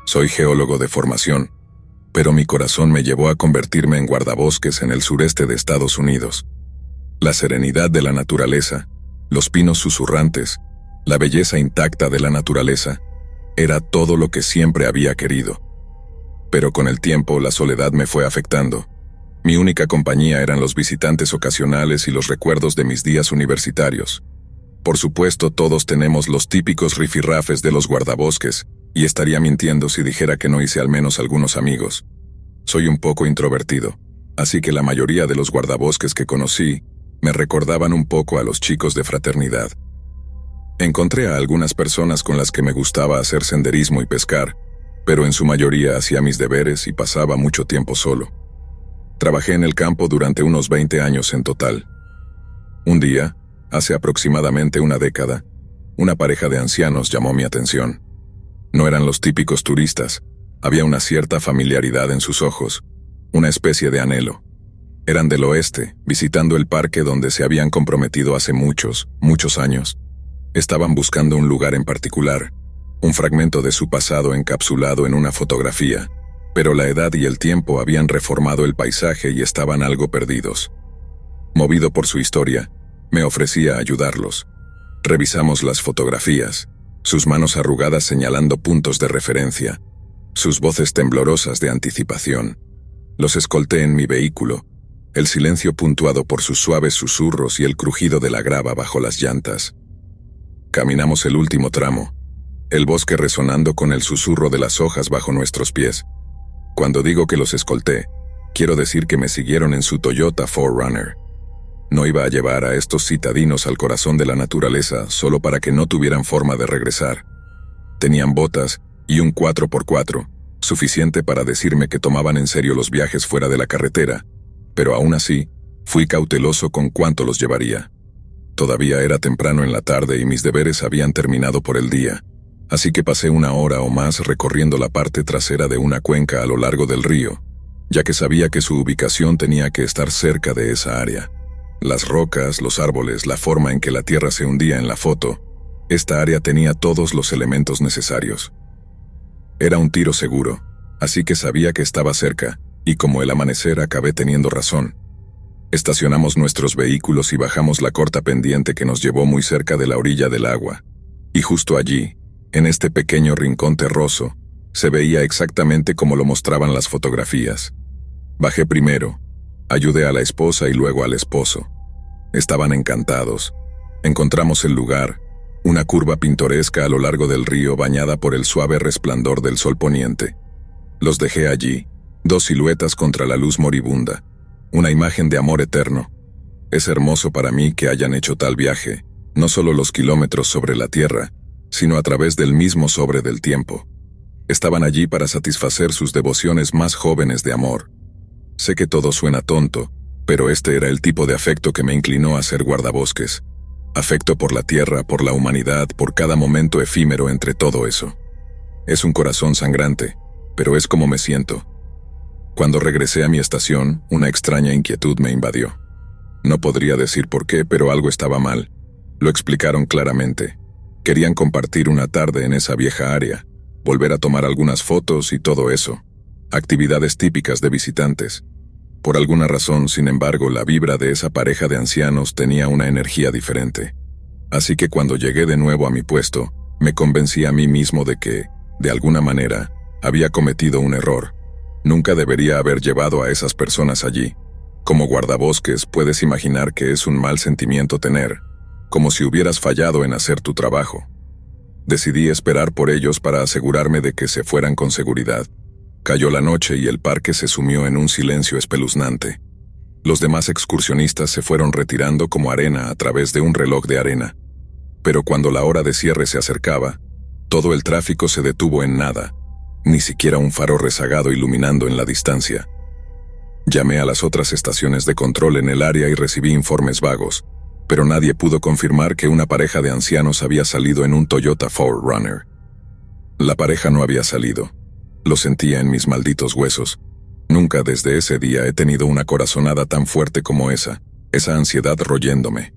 Soy geólogo de formación, pero mi corazón me llevó a convertirme en guardabosques en el sureste de Estados Unidos. La serenidad de la naturaleza, los pinos susurrantes, la belleza intacta de la naturaleza, era todo lo que siempre había querido. Pero con el tiempo la soledad me fue afectando. Mi única compañía eran los visitantes ocasionales y los recuerdos de mis días universitarios. Por supuesto, todos tenemos los típicos rifirrafes de los guardabosques, y estaría mintiendo si dijera que no hice al menos algunos amigos. Soy un poco introvertido, así que la mayoría de los guardabosques que conocí me recordaban un poco a los chicos de fraternidad. Encontré a algunas personas con las que me gustaba hacer senderismo y pescar, pero en su mayoría hacía mis deberes y pasaba mucho tiempo solo. Trabajé en el campo durante unos 20 años en total. Un día, hace aproximadamente una década, una pareja de ancianos llamó mi atención. No eran los típicos turistas, había una cierta familiaridad en sus ojos, una especie de anhelo. Eran del oeste, visitando el parque donde se habían comprometido hace muchos años. Estaban buscando un lugar en particular, un fragmento de su pasado encapsulado en una fotografía, pero la edad y el tiempo habían reformado el paisaje y estaban algo perdidos. Movido por su historia, me ofrecí a ayudarlos. Revisamos las fotografías, sus manos arrugadas señalando puntos de referencia, sus voces temblorosas de anticipación. Los escolté en mi vehículo, el silencio puntuado por sus suaves susurros y el crujido de la grava bajo las llantas. Caminamos el último tramo, el bosque resonando con el susurro de las hojas bajo nuestros pies. Cuando digo que los escolté, quiero decir que me siguieron en su Toyota 4Runner. No iba a llevar a estos citadinos al corazón de la naturaleza solo para que no tuvieran forma de regresar. Tenían botas y un 4x4, suficiente para decirme que tomaban en serio los viajes fuera de la carretera, pero aún así, fui cauteloso con cuánto los llevaría. Todavía era temprano en la tarde y mis deberes habían terminado por el día, así que pasé una hora o más recorriendo la parte trasera de una cuenca a lo largo del río, ya que sabía que su ubicación tenía que estar cerca de esa área. Las rocas, los árboles, la forma en que la tierra se hundía en la foto, esta área tenía todos los elementos necesarios. Era un tiro seguro, así que sabía que estaba cerca, y como el amanecer acabé teniendo razón. Estacionamos nuestros vehículos y bajamos la corta pendiente que nos llevó muy cerca de la orilla del agua. Y justo allí, en este pequeño rincón terroso, se veía exactamente como lo mostraban las fotografías. Bajé primero, ayudé a la esposa y luego al esposo. Estaban encantados. Encontramos el lugar, una curva pintoresca a lo largo del río bañada por el suave resplandor del sol poniente. Los dejé allí, dos siluetas contra la luz moribunda, una imagen de amor eterno. Es hermoso para mí que hayan hecho tal viaje, no solo los kilómetros sobre la tierra, sino a través del mismo sobre del tiempo. Estaban allí para satisfacer sus devociones más jóvenes de amor. Sé que todo suena tonto, pero este era el tipo de afecto que me inclinó a ser guardabosques. Afecto por la tierra, por la humanidad, por cada momento efímero entre todo eso. Es un corazón sangrante, pero es como me siento. Cuando regresé a mi estación, una extraña inquietud me invadió. No podría decir por qué, pero algo estaba mal. Lo explicaron claramente. Querían compartir una tarde en esa vieja área, volver a tomar algunas fotos y todo eso. Actividades típicas de visitantes. Por alguna razón, sin embargo, la vibra de esa pareja de ancianos tenía una energía diferente. Así que cuando llegué de nuevo a mi puesto, me convencí a mí mismo de que, de alguna manera, había cometido un error. Nunca debería haber llevado a esas personas allí. Como guardabosques, puedes imaginar que es un mal sentimiento tener, como si hubieras fallado en hacer tu trabajo. Decidí esperar por ellos para asegurarme de que se fueran con seguridad. Cayó la noche y el parque se sumió en un silencio espeluznante. Los demás excursionistas se fueron retirando como arena a través de un reloj de arena. Pero cuando la hora de cierre se acercaba, todo el tráfico se detuvo en nada, ni siquiera un faro rezagado iluminando en la distancia. Llamé a las otras estaciones de control en el área y recibí informes vagos, pero nadie pudo confirmar que una pareja de ancianos había salido en un Toyota 4Runner. La pareja no había salido. Lo sentía en mis malditos huesos. Nunca desde ese día he tenido una corazonada tan fuerte como esa ansiedad royéndome.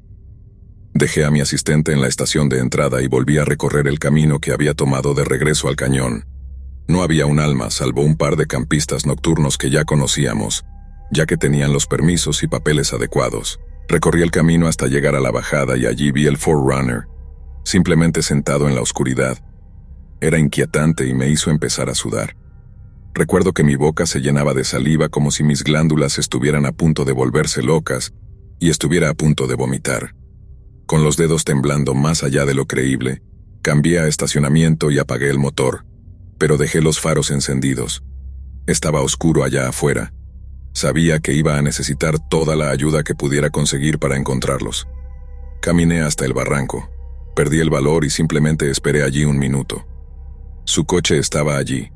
Dejé a mi asistente en la estación de entrada y volví a recorrer el camino que había tomado de regreso al cañón. No había un alma salvo un par de campistas nocturnos que ya conocíamos, ya que tenían los permisos y papeles adecuados. Recorrí el camino hasta llegar a la bajada y allí vi el Forerunner, simplemente sentado en la oscuridad. Era inquietante y me hizo empezar a sudar. Recuerdo que mi boca se llenaba de saliva como si mis glándulas estuvieran a punto de volverse locas y estuviera a punto de vomitar. Con los dedos temblando más allá de lo creíble, cambié a estacionamiento y apagué el motor, pero dejé los faros encendidos. Estaba oscuro allá afuera. Sabía que iba a necesitar toda la ayuda que pudiera conseguir para encontrarlos. Caminé hasta el barranco. Perdí el valor y simplemente esperé allí un minuto. Su coche estaba allí,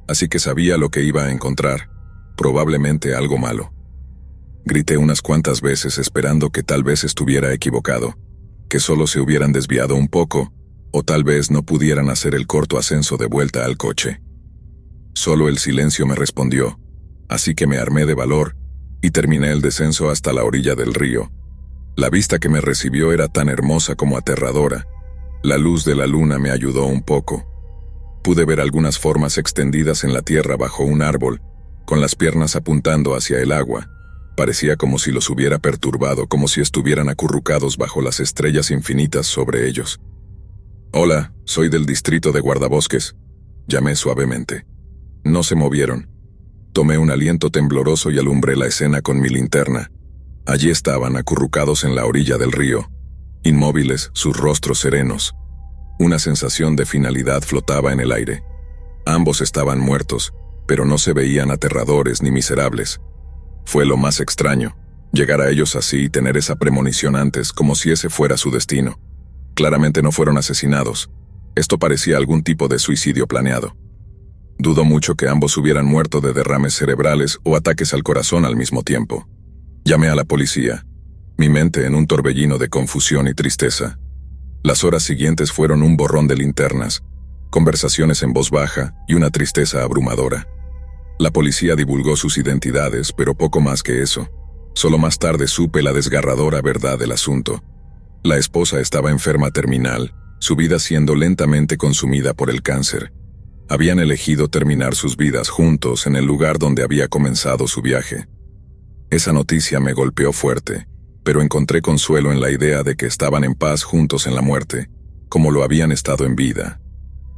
así que sabía lo que iba a encontrar, probablemente algo malo. Grité unas cuantas veces esperando que tal vez estuviera equivocado, que solo se hubieran desviado un poco, o tal vez no pudieran hacer el corto ascenso de vuelta al coche. Solo el silencio me respondió, así que me armé de valor y terminé el descenso hasta la orilla del río. La vista que me recibió era tan hermosa como aterradora. La luz de la luna me ayudó un poco. Pude ver algunas formas extendidas en la tierra bajo un árbol, con las piernas apuntando hacia el agua. Parecía como si los hubiera perturbado, como si estuvieran acurrucados bajo las estrellas infinitas sobre ellos. «Hola, soy del distrito de guardabosques», llamé suavemente. No se movieron. Tomé un aliento tembloroso y alumbré la escena con mi linterna. Allí estaban, acurrucados en la orilla del río, inmóviles, sus rostros serenos. Una sensación de finalidad flotaba en el aire. Ambos estaban muertos, pero no se veían aterradores ni miserables. Fue lo más extraño, llegar a ellos así y tener esa premonición antes, como si ese fuera su destino. Claramente no fueron asesinados. Esto parecía algún tipo de suicidio planeado. Dudo mucho que ambos hubieran muerto de derrames cerebrales o ataques al corazón al mismo tiempo. Llamé a la policía, mi mente en un torbellino de confusión y tristeza. Las horas siguientes fueron un borrón de linternas, conversaciones en voz baja y una tristeza abrumadora. La policía divulgó sus identidades, pero poco más que eso. Solo más tarde supe la desgarradora verdad del asunto. La esposa estaba enferma terminal, su vida siendo lentamente consumida por el cáncer. Habían elegido terminar sus vidas juntos en el lugar donde había comenzado su viaje. Esa noticia me golpeó fuerte, pero encontré consuelo en la idea de que estaban en paz juntos en la muerte, como lo habían estado en vida.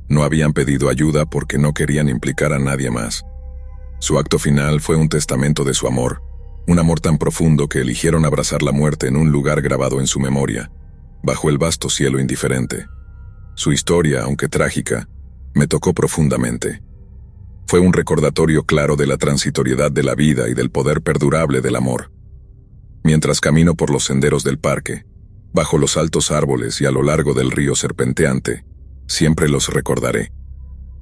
No habían pedido ayuda porque no querían implicar a nadie más. Su acto final fue un testamento de su amor, un amor tan profundo que eligieron abrazar la muerte en un lugar grabado en su memoria, bajo el vasto cielo indiferente. Su historia, aunque trágica, me tocó profundamente. Fue un recordatorio claro de la transitoriedad de la vida y del poder perdurable del amor. Mientras camino por los senderos del parque, bajo los altos árboles y a lo largo del río serpenteante, siempre los recordaré.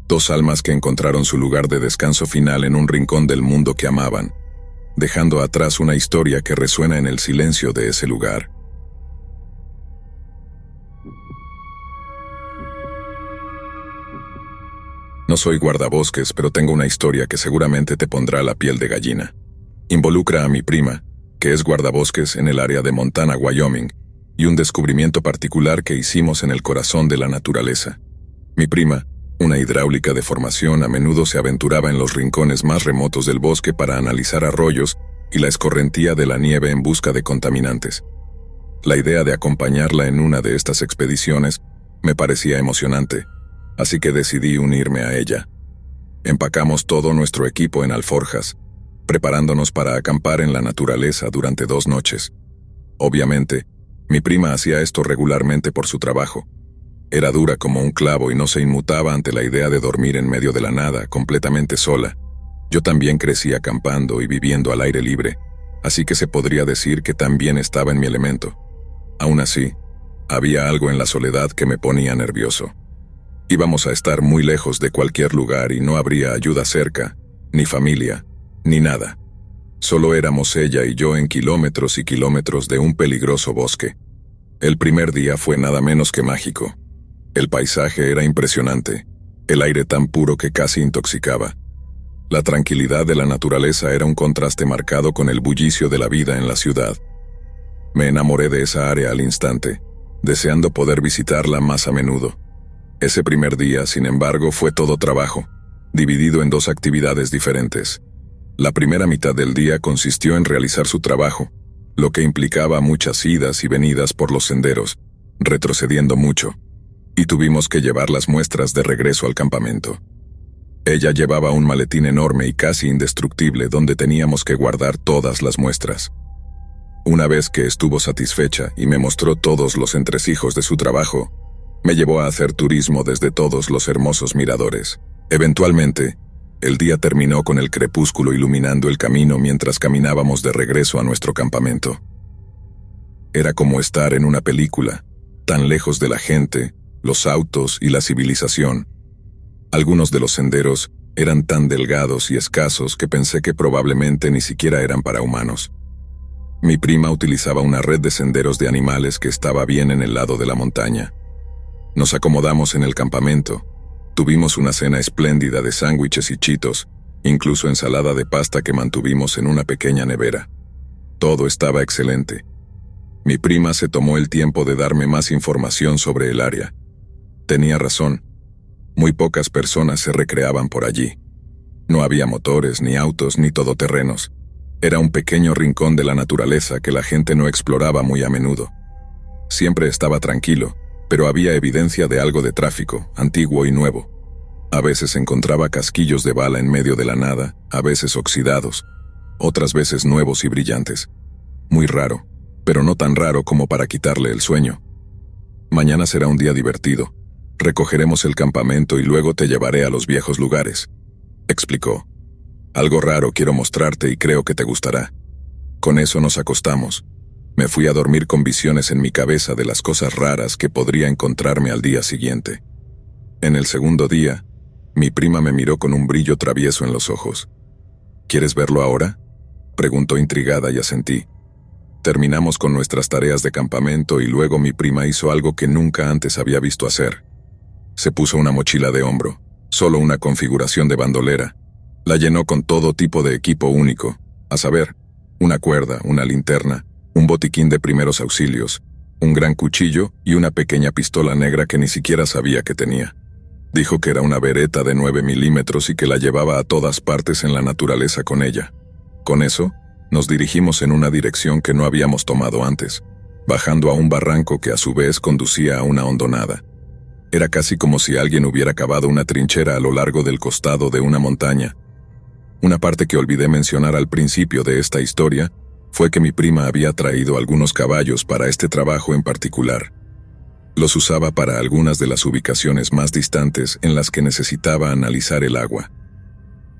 Dos almas que encontraron su lugar de descanso final en un rincón del mundo que amaban, dejando atrás una historia que resuena en el silencio de ese lugar. No soy guardabosques, pero tengo una historia que seguramente te pondrá la piel de gallina. Involucra a mi prima, que es guardabosques en el área de Montana, Wyoming, y un descubrimiento particular que hicimos en el corazón de la naturaleza. Mi prima, una hidráulica de formación, a menudo se aventuraba en los rincones más remotos del bosque para analizar arroyos y la escorrentía de la nieve en busca de contaminantes. La idea de acompañarla en una de estas expediciones me parecía emocionante, así que decidí unirme a ella. Empacamos todo nuestro equipo en alforjas, preparándonos para acampar en la naturaleza durante 2 noches. Obviamente, mi prima hacía esto regularmente por su trabajo. Era dura como un clavo y no se inmutaba ante la idea de dormir en medio de la nada, completamente sola. Yo también crecí acampando y viviendo al aire libre, así que se podría decir que también estaba en mi elemento. Aún así, había algo en la soledad que me ponía nervioso. Íbamos a estar muy lejos de cualquier lugar y no habría ayuda cerca, ni familia, ni nada. Solo éramos ella y yo en kilómetros y kilómetros de un peligroso bosque. El primer día fue nada menos que mágico. El paisaje era impresionante, el aire tan puro que casi intoxicaba. La tranquilidad de la naturaleza era un contraste marcado con el bullicio de la vida en la ciudad. Me enamoré de esa área al instante. deseando poder visitarla más a menudo. Ese primer día, sin embargo, fue todo trabajo, dividido en dos actividades diferentes. La primera mitad del día consistió en realizar su trabajo, lo que implicaba muchas idas y venidas por los senderos, retrocediendo mucho, y tuvimos que llevar las muestras de regreso al campamento. Ella llevaba un maletín enorme y casi indestructible donde teníamos que guardar todas las muestras. Una vez que estuvo satisfecha y me mostró todos los entresijos de su trabajo, me llevó a hacer turismo desde todos los hermosos miradores. Eventualmente, el día terminó con el crepúsculo iluminando el camino mientras caminábamos de regreso a nuestro campamento. Era como estar en una película, tan lejos de la gente, los autos y la civilización. Algunos de los senderos eran tan delgados y escasos que pensé que probablemente ni siquiera eran para humanos. Mi prima utilizaba una red de senderos de animales que estaba bien en el lado de la montaña. Nos acomodamos en el campamento. Tuvimos una cena espléndida de sándwiches y chitos, incluso ensalada de pasta que mantuvimos en una pequeña nevera. Todo estaba excelente. Mi prima se tomó el tiempo de darme más información sobre el área. Tenía razón. Muy pocas personas se recreaban por allí. No había motores, ni autos, ni todoterrenos. Era un pequeño rincón de la naturaleza que la gente no exploraba muy a menudo. Siempre estaba tranquilo, pero había evidencia de algo de tráfico, antiguo y nuevo. A veces encontraba casquillos de bala en medio de la nada, a veces oxidados, otras veces nuevos y brillantes. Muy raro, pero no tan raro como para quitarle el sueño. Mañana será un día divertido. Recogeremos el campamento y luego te llevaré a los viejos lugares, explicó. Algo raro quiero mostrarte y creo que te gustará. Con eso nos acostamos. Me fui a dormir con visiones en mi cabeza de las cosas raras que podría encontrarme al día siguiente. En el segundo día, mi prima me miró con un brillo travieso en los ojos. ¿Quieres verlo ahora?, preguntó intrigada y asentí. Terminamos con nuestras tareas de campamento y luego mi prima hizo algo que nunca antes había visto hacer. Se puso una mochila de hombro, solo una configuración de bandolera. La llenó con todo tipo de equipo único, a saber, una cuerda, una linterna, un botiquín de primeros auxilios, un gran cuchillo y una pequeña pistola negra que ni siquiera sabía que tenía. Dijo que era una Beretta de 9 milímetros y que la llevaba a todas partes en la naturaleza con ella. Con eso, nos dirigimos en una dirección que no habíamos tomado antes, bajando a un barranco que a su vez conducía a una hondonada. Era casi como si alguien hubiera cavado una trinchera a lo largo del costado de una montaña. Una parte que olvidé mencionar al principio de esta historia fue que mi prima había traído algunos caballos para este trabajo en particular. Los usaba para algunas de las ubicaciones más distantes en las que necesitaba analizar el agua.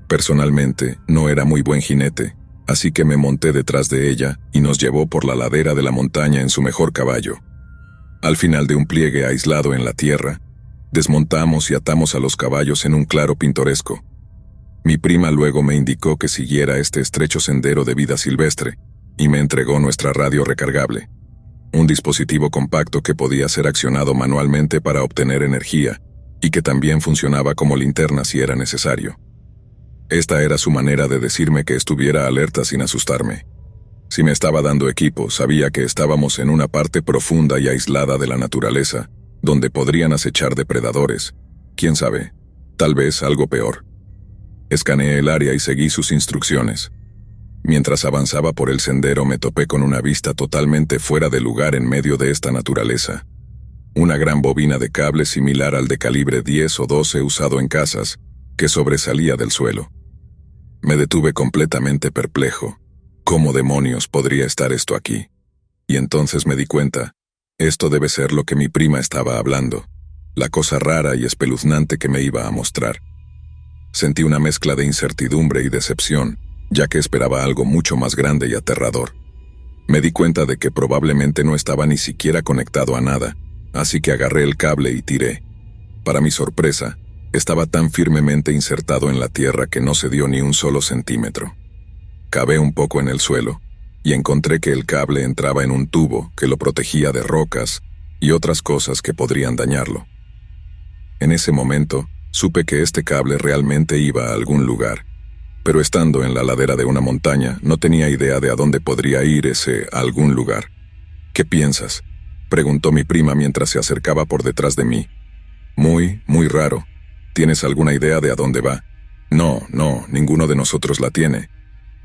Personalmente, no era muy buen jinete, así que me monté detrás de ella y nos llevó por la ladera de la montaña en su mejor caballo. Al final de un pliegue aislado en la tierra, desmontamos y atamos a los caballos en un claro pintoresco. Mi prima luego me indicó que siguiera este estrecho sendero de vida silvestre, y me entregó nuestra radio recargable, un dispositivo compacto que podía ser accionado manualmente para obtener energía, y que también funcionaba como linterna si era necesario. Esta era su manera de decirme que estuviera alerta sin asustarme. Si me estaba dando equipo, sabía que estábamos en una parte profunda y aislada de la naturaleza, donde podrían acechar depredadores. Quién sabe, tal vez algo peor. Escaneé el área y seguí sus instrucciones. Mientras avanzaba por el sendero me topé con una vista totalmente fuera de lugar en medio de esta naturaleza. Una gran bobina de cable similar al de calibre 10 o 12 usado en casas, que sobresalía del suelo. Me detuve completamente perplejo. ¿Cómo demonios podría estar esto aquí? Y entonces me di cuenta, esto debe ser lo que mi prima estaba hablando, la cosa rara y espeluznante que me iba a mostrar. Sentí una mezcla de incertidumbre y decepción, ya que esperaba algo mucho más grande y aterrador. Me di cuenta de que probablemente no estaba ni siquiera conectado a nada, así que agarré el cable y tiré. Para mi sorpresa, estaba tan firmemente insertado en la tierra que no se dio ni un solo centímetro. Cavé un poco en el suelo, y encontré que el cable entraba en un tubo que lo protegía de rocas y otras cosas que podrían dañarlo. En ese momento, supe que este cable realmente iba a algún lugar, pero estando en la ladera de una montaña, no tenía idea de a dónde podría ir ese algún lugar. ¿Qué piensas? Preguntó mi prima mientras se acercaba por detrás de mí. Muy raro. ¿Tienes alguna idea de a dónde va? No, ninguno de nosotros la tiene.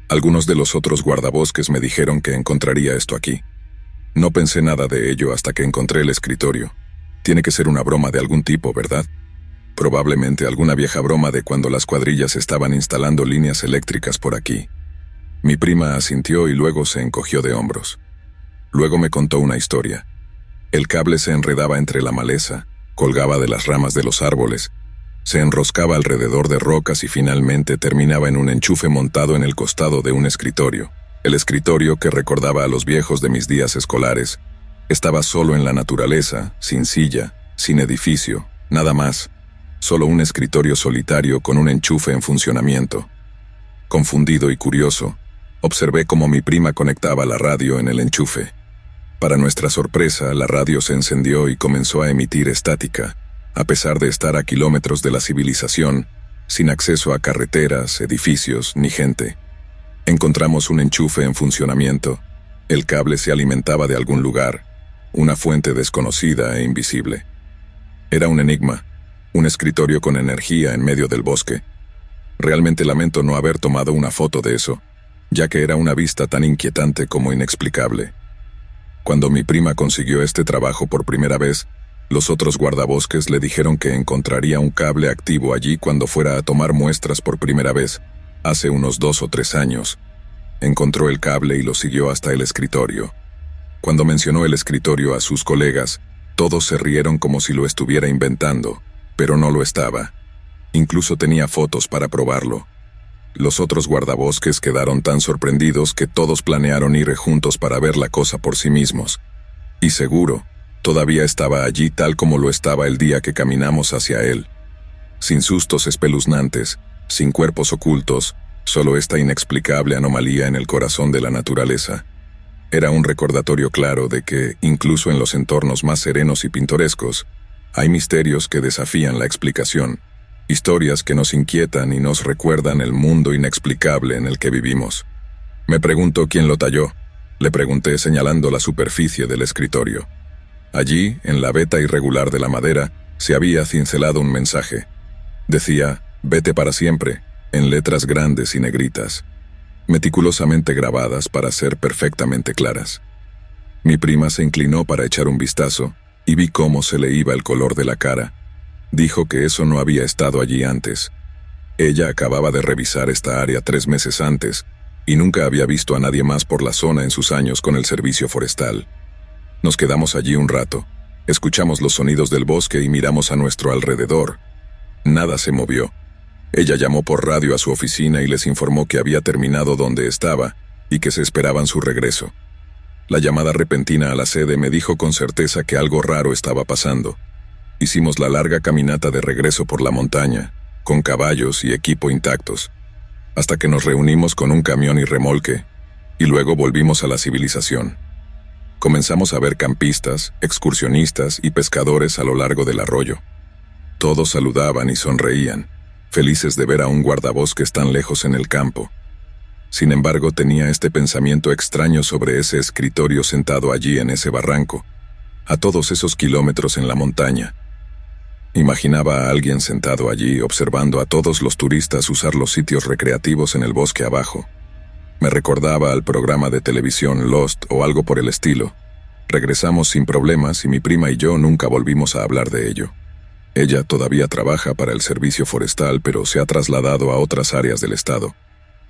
Algunos de los otros guardabosques me dijeron que encontraría esto aquí. No pensé nada de ello hasta que encontré el escritorio. Tiene que ser una broma de algún tipo, ¿verdad? Probablemente alguna vieja broma de cuando las cuadrillas estaban instalando líneas eléctricas por aquí. Mi prima asintió y luego se encogió de hombros. Luego me contó una historia. El cable se enredaba entre la maleza, colgaba de las ramas de los árboles, se enroscaba alrededor de rocas y finalmente terminaba en un enchufe montado en el costado de un escritorio. El escritorio, que recordaba a los viejos de mis días escolares, estaba solo en la naturaleza, sin silla, sin edificio, nada más. Solo un escritorio solitario con un enchufe en funcionamiento. Confundido y curioso, observé cómo mi prima conectaba la radio en el enchufe. Para nuestra sorpresa, la radio se encendió y comenzó a emitir estática, a pesar de estar a kilómetros de la civilización, sin acceso a carreteras, edificios ni gente. Encontramos un enchufe en funcionamiento. El cable se alimentaba de algún lugar, una fuente desconocida e invisible. Era un enigma, un escritorio con energía en medio del bosque. Realmente lamento no haber tomado una foto de eso, ya que era una vista tan inquietante como inexplicable. Cuando mi prima consiguió este trabajo por primera vez, los otros guardabosques le dijeron que encontraría un cable activo allí cuando fuera a tomar muestras por primera vez, hace unos 2 o 3 años. Encontró el cable y lo siguió hasta el escritorio. Cuando mencionó el escritorio a sus colegas, todos se rieron como si lo estuviera inventando, pero no lo estaba. Incluso tenía fotos para probarlo. Los otros guardabosques quedaron tan sorprendidos que todos planearon ir juntos para ver la cosa por sí mismos. Y seguro, todavía estaba allí tal como lo estaba el día que caminamos hacia él. Sin sustos espeluznantes, sin cuerpos ocultos, solo esta inexplicable anomalía en el corazón de la naturaleza. Era un recordatorio claro de que, incluso en los entornos más serenos y pintorescos, hay misterios que desafían la explicación, historias que nos inquietan y nos recuerdan el mundo inexplicable en el que vivimos. Me pregunto quién lo talló, le pregunté señalando la superficie del escritorio. Allí, en la veta irregular de la madera, se había cincelado un mensaje. Decía, «Vete para siempre», en letras grandes y negritas, meticulosamente grabadas para ser perfectamente claras. Mi prima se inclinó para echar un vistazo y vi cómo se le iba el color de la cara. Dijo que eso no había estado allí antes. Ella acababa de revisar esta área 3 meses antes y nunca había visto a nadie más por la zona en sus años con el servicio forestal. Nos quedamos allí un rato, escuchamos los sonidos del bosque y miramos a nuestro alrededor. Nada se movió. Ella llamó por radio a su oficina y les informó que había terminado donde estaba y que se esperaban su regreso. La llamada repentina a la sede me dijo con certeza que algo raro estaba pasando. Hicimos la larga caminata de regreso por la montaña, con caballos y equipo intactos, hasta que nos reunimos con un camión y remolque, y luego volvimos a la civilización. Comenzamos a ver campistas, excursionistas y pescadores a lo largo del arroyo. Todos saludaban y sonreían, felices de ver a un guardabosques tan lejos en el campo. Sin embargo, tenía este pensamiento extraño sobre ese escritorio sentado allí en ese barranco, a todos esos kilómetros en la montaña. Imaginaba a alguien sentado allí observando a todos los turistas usar los sitios recreativos en el bosque abajo. Me recordaba al programa de televisión Lost o algo por el estilo. Regresamos sin problemas y mi prima y yo nunca volvimos a hablar de ello. Ella todavía trabaja para el servicio forestal, pero se ha trasladado a otras áreas del estado.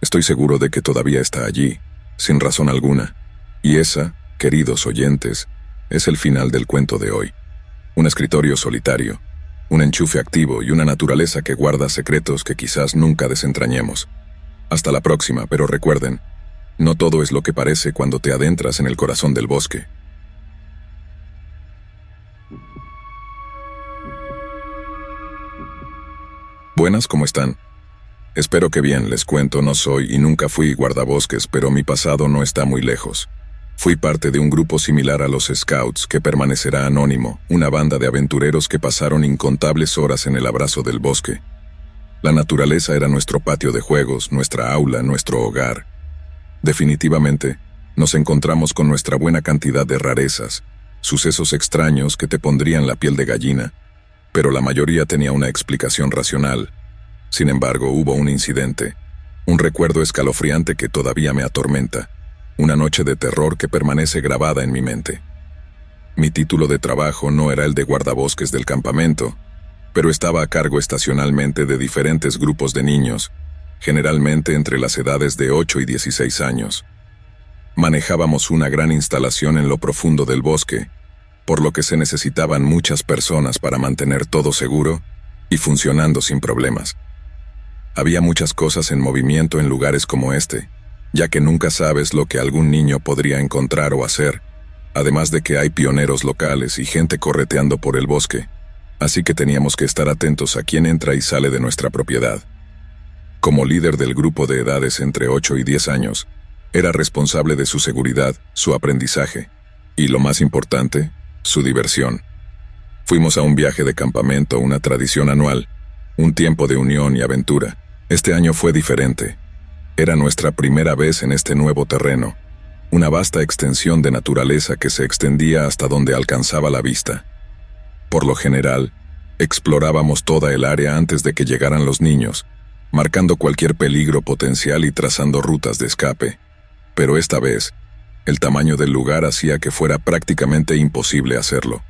Estoy seguro de que todavía está allí, sin razón alguna. Y esa, queridos oyentes, es el final del cuento de hoy. Un escritorio solitario, un enchufe activo y una naturaleza que guarda secretos que quizás nunca desentrañemos. Hasta la próxima, pero recuerden, no todo es lo que parece cuando te adentras en el corazón del bosque. Buenas, ¿cómo están? Espero que bien. Les cuento, no soy y nunca fui guardabosques, pero mi pasado no está muy lejos. Fui parte de un grupo similar a los Scouts que permanecerá anónimo, una banda de aventureros que pasaron incontables horas en el abrazo del bosque. La naturaleza era nuestro patio de juegos, nuestra aula, nuestro hogar. Definitivamente, nos encontramos con nuestra buena cantidad de rarezas, sucesos extraños que te pondrían la piel de gallina, pero la mayoría tenía una explicación racional. Sin embargo, hubo un incidente, un recuerdo escalofriante que todavía me atormenta, una noche de terror que permanece grabada en mi mente. Mi título de trabajo no era el de guardabosques del campamento, pero estaba a cargo estacionalmente de diferentes grupos de niños, generalmente entre las edades de 8 y 16 años. Manejábamos una gran instalación en lo profundo del bosque, por lo que se necesitaban muchas personas para mantener todo seguro y funcionando sin problemas. Había muchas cosas en movimiento en lugares como este, ya que nunca sabes lo que algún niño podría encontrar o hacer, además de que hay pioneros locales y gente correteando por el bosque, así que teníamos que estar atentos a quién entra y sale de nuestra propiedad. Como líder del grupo de edades entre 8 y 10 años, era responsable de su seguridad, su aprendizaje y, lo más importante, su diversión. Fuimos a un viaje de campamento, una tradición anual, un tiempo de unión y aventura. Este año fue diferente. Era nuestra primera vez en este nuevo terreno, una vasta extensión de naturaleza que se extendía hasta donde alcanzaba la vista. Por lo general, explorábamos toda el área antes de que llegaran los niños, marcando cualquier peligro potencial y trazando rutas de escape. Pero esta vez, el tamaño del lugar hacía que fuera prácticamente imposible hacerlo.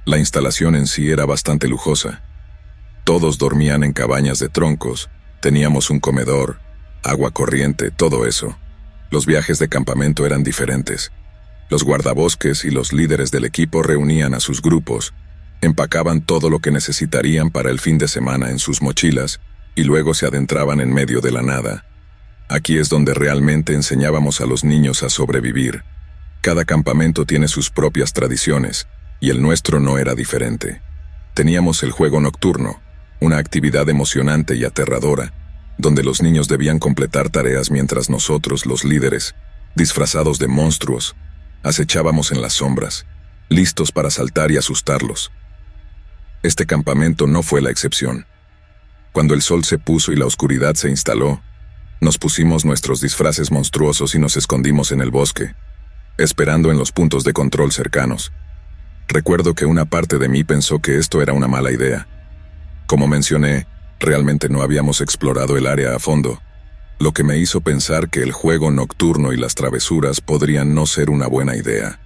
La instalación en sí era bastante lujosa. Todos dormían en cabañas de troncos, teníamos un comedor, agua corriente, todo eso. Los viajes de campamento eran diferentes. Los guardabosques y los líderes del equipo reunían a sus grupos, empacaban todo lo que necesitarían para el fin de semana en sus mochilas y luego se adentraban en medio de la nada. Aquí es donde realmente enseñábamos a los niños a sobrevivir. Cada campamento tiene sus propias tradiciones, y el nuestro no era diferente. Teníamos el juego nocturno, una actividad emocionante y aterradora, donde los niños debían completar tareas mientras nosotros, los líderes, disfrazados de monstruos, acechábamos en las sombras, listos para saltar y asustarlos. Este campamento no fue la excepción. Cuando el sol se puso y la oscuridad se instaló, nos pusimos nuestros disfraces monstruosos y nos escondimos en el bosque, esperando en los puntos de control cercanos. Recuerdo que una parte de mí pensó que esto era una mala idea. Como mencioné, realmente no habíamos explorado el área a fondo, lo que me hizo pensar que el juego nocturno y las travesuras podrían no ser una buena idea.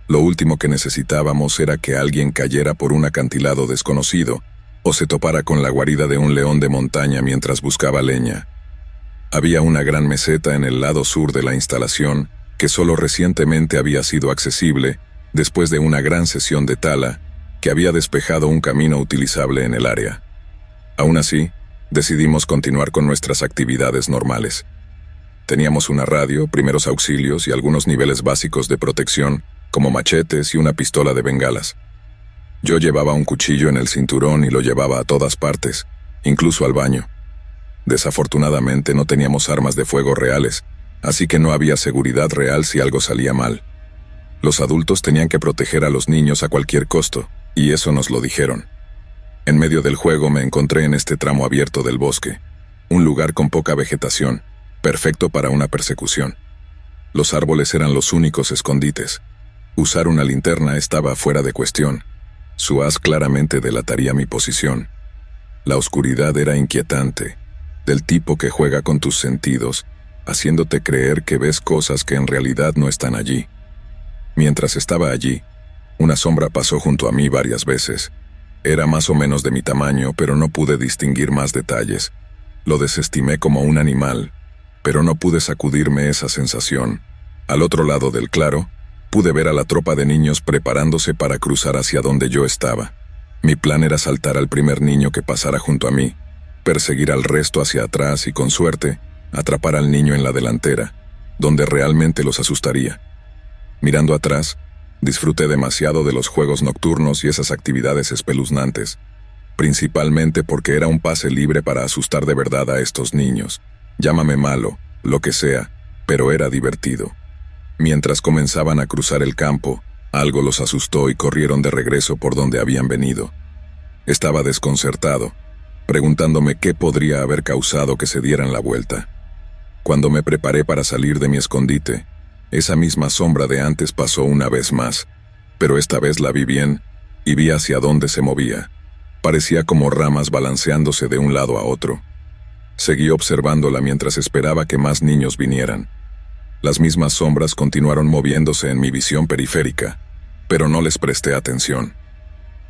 Lo último que necesitábamos era que alguien cayera por un acantilado desconocido o se topara con la guarida de un león de montaña mientras buscaba leña. Había una gran meseta en el lado sur de la instalación que solo recientemente había sido accesible después de una gran sesión de tala que había despejado un camino utilizable en el área. Aún así, decidimos continuar con nuestras actividades normales. Teníamos una radio, primeros auxilios y algunos niveles básicos de protección, como machetes y una pistola de bengalas. Yo llevaba un cuchillo en el cinturón y lo llevaba a todas partes, incluso al baño. Desafortunadamente no teníamos armas de fuego reales, así que no había seguridad real si algo salía mal. Los adultos tenían que proteger a los niños a cualquier costo, y eso nos lo dijeron. En medio del juego me encontré en este tramo abierto del bosque, un lugar con poca vegetación, perfecto para una persecución. Los árboles eran los únicos escondites. Usar una linterna estaba fuera de cuestión. Su haz claramente delataría mi posición. La oscuridad era inquietante, del tipo que juega con tus sentidos, haciéndote creer que ves cosas que en realidad no están allí. Mientras estaba allí, una sombra pasó junto a mí varias veces. Era más o menos de mi tamaño, pero no pude distinguir más detalles. Lo desestimé como un animal, pero no pude sacudirme esa sensación. Al otro lado del claro, pude ver a la tropa de niños preparándose para cruzar hacia donde yo estaba. Mi plan era saltar al primer niño que pasara junto a mí, perseguir al resto hacia atrás y, con suerte, atrapar al niño en la delantera, donde realmente los asustaría. Mirando atrás, disfruté demasiado de los juegos nocturnos y esas actividades espeluznantes, principalmente porque era un pase libre para asustar de verdad a estos niños. Llámame malo, lo que sea, pero era divertido. Mientras comenzaban a cruzar el campo, algo los asustó y corrieron de regreso por donde habían venido. Estaba desconcertado, preguntándome qué podría haber causado que se dieran la vuelta. Cuando me preparé para salir de mi escondite, esa misma sombra de antes pasó una vez más, Pero esta vez la vi bien y vi hacia dónde se movía. Parecía como ramas balanceándose de un lado a otro. Seguí observándola mientras esperaba que más niños vinieran. Las mismas sombras continuaron moviéndose en mi visión periférica, pero no les presté atención.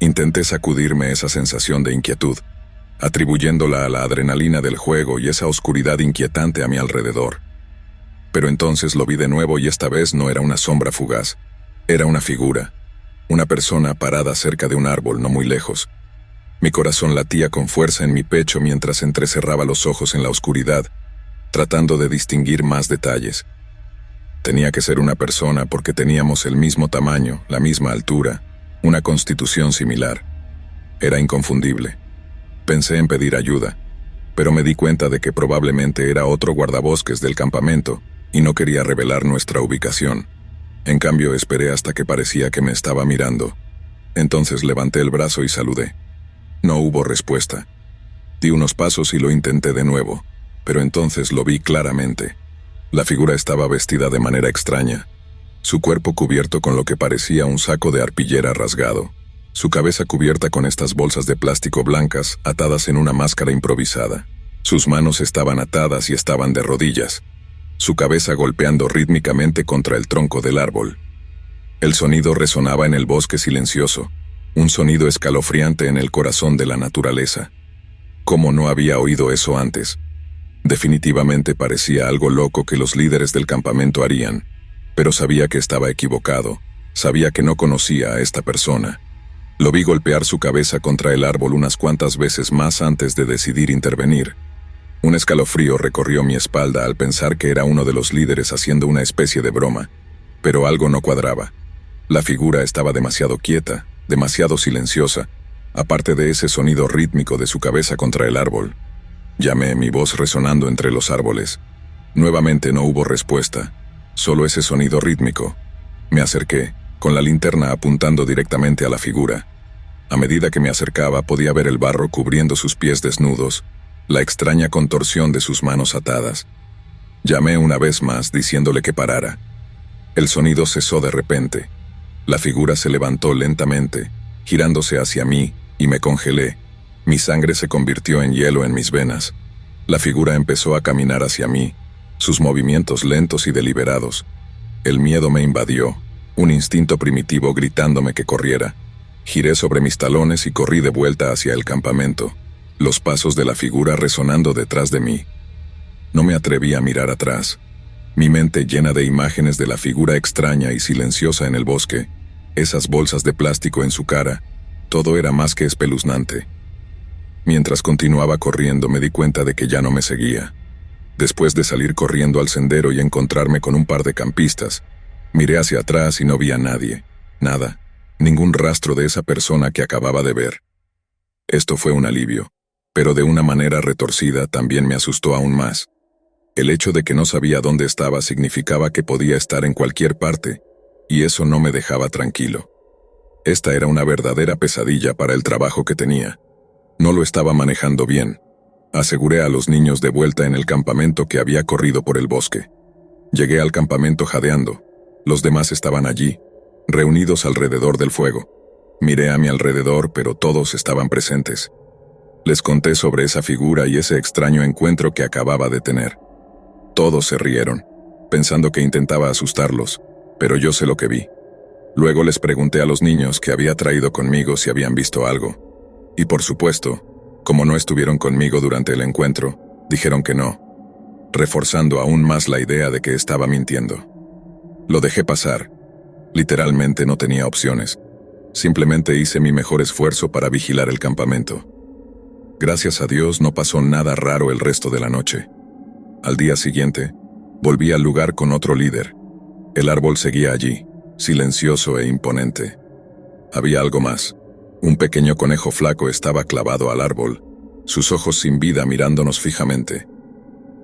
Intenté sacudirme esa sensación de inquietud, atribuyéndola a la adrenalina del juego y esa oscuridad inquietante a mi alrededor. Pero entonces lo vi de nuevo y esta vez no era una sombra fugaz, era una figura, una persona parada cerca de un árbol no muy lejos. Mi corazón latía con fuerza en mi pecho mientras entrecerraba los ojos en la oscuridad, tratando de distinguir más detalles. Tenía que ser una persona porque teníamos el mismo tamaño, la misma altura, una constitución similar. Era inconfundible. Pensé en pedir ayuda, pero me di cuenta de que probablemente era otro guardabosques del campamento y no quería revelar nuestra ubicación. En cambio, esperé hasta que parecía que me estaba mirando. Entonces levanté el brazo y saludé. No hubo respuesta. Di unos pasos y lo intenté de nuevo, pero entonces lo vi claramente. La figura estaba vestida de manera extraña, su cuerpo cubierto con lo que parecía un saco de arpillera rasgado, su cabeza cubierta con estas bolsas de plástico blancas atadas en una máscara improvisada. Sus manos estaban atadas y estaban de rodillas, su cabeza golpeando rítmicamente contra el tronco del árbol. El sonido resonaba en el bosque silencioso, un sonido escalofriante en el corazón de la naturaleza. ¿Cómo no había oído eso antes? Definitivamente parecía algo loco que los líderes del campamento harían, pero sabía que estaba equivocado, sabía que no conocía a esta persona. Lo vi golpear su cabeza contra el árbol unas cuantas veces más antes de decidir intervenir. Un escalofrío recorrió mi espalda al pensar que era uno de los líderes haciendo una especie de broma, pero algo no cuadraba. La figura estaba demasiado quieta, demasiado silenciosa, aparte de ese sonido rítmico de su cabeza contra el árbol. Llamé, mi voz resonando entre los árboles. Nuevamente no hubo respuesta, solo ese sonido rítmico. Me acerqué, con la linterna apuntando directamente a la figura. A medida que me acercaba podía ver el barro cubriendo sus pies desnudos, la extraña contorsión de sus manos atadas. Llamé una vez más diciéndole que parara. El sonido cesó de repente. La figura se levantó lentamente, girándose hacia mí, y me congelé. Mi sangre se convirtió en hielo en mis venas. La figura empezó a caminar hacia mí, sus movimientos lentos y deliberados. El miedo me invadió, un instinto primitivo gritándome que corriera. Giré sobre mis talones y corrí de vuelta hacia el campamento, los pasos de la figura resonando detrás de mí. No me atreví a mirar atrás. Mi mente llena de imágenes de la figura extraña y silenciosa en el bosque, esas bolsas de plástico en su cara, todo era más que espeluznante. Mientras continuaba corriendo me di cuenta de que ya no me seguía. Después de salir corriendo al sendero y encontrarme con un par de campistas, miré hacia atrás y no vi a nadie, nada, ningún rastro de esa persona que acababa de ver. Esto fue un alivio, pero de una manera retorcida también me asustó aún más. El hecho de que no sabía dónde estaba significaba que podía estar en cualquier parte, y eso no me dejaba tranquilo. Esta era una verdadera pesadilla para el trabajo que tenía. No lo estaba manejando bien. Aseguré a los niños de vuelta en el campamento que había corrido por el bosque. Llegué al campamento jadeando. Los demás estaban allí, reunidos alrededor del fuego. Miré a mi alrededor, pero todos estaban presentes. Les conté sobre esa figura y ese extraño encuentro que acababa de tener. Todos se rieron, pensando que intentaba asustarlos, pero yo sé lo que vi. Luego les pregunté a los niños que había traído conmigo si habían visto algo. Y por supuesto, como no estuvieron conmigo durante el encuentro, dijeron que no, reforzando aún más la idea de que estaba mintiendo. Lo dejé pasar. Literalmente no tenía opciones. Simplemente hice mi mejor esfuerzo para vigilar el campamento. Gracias a Dios no pasó nada raro el resto de la noche. Al día siguiente, volví al lugar con otro líder. El árbol seguía allí, silencioso e imponente. Había algo más. Un pequeño conejo flaco estaba clavado al árbol, sus ojos sin vida mirándonos fijamente.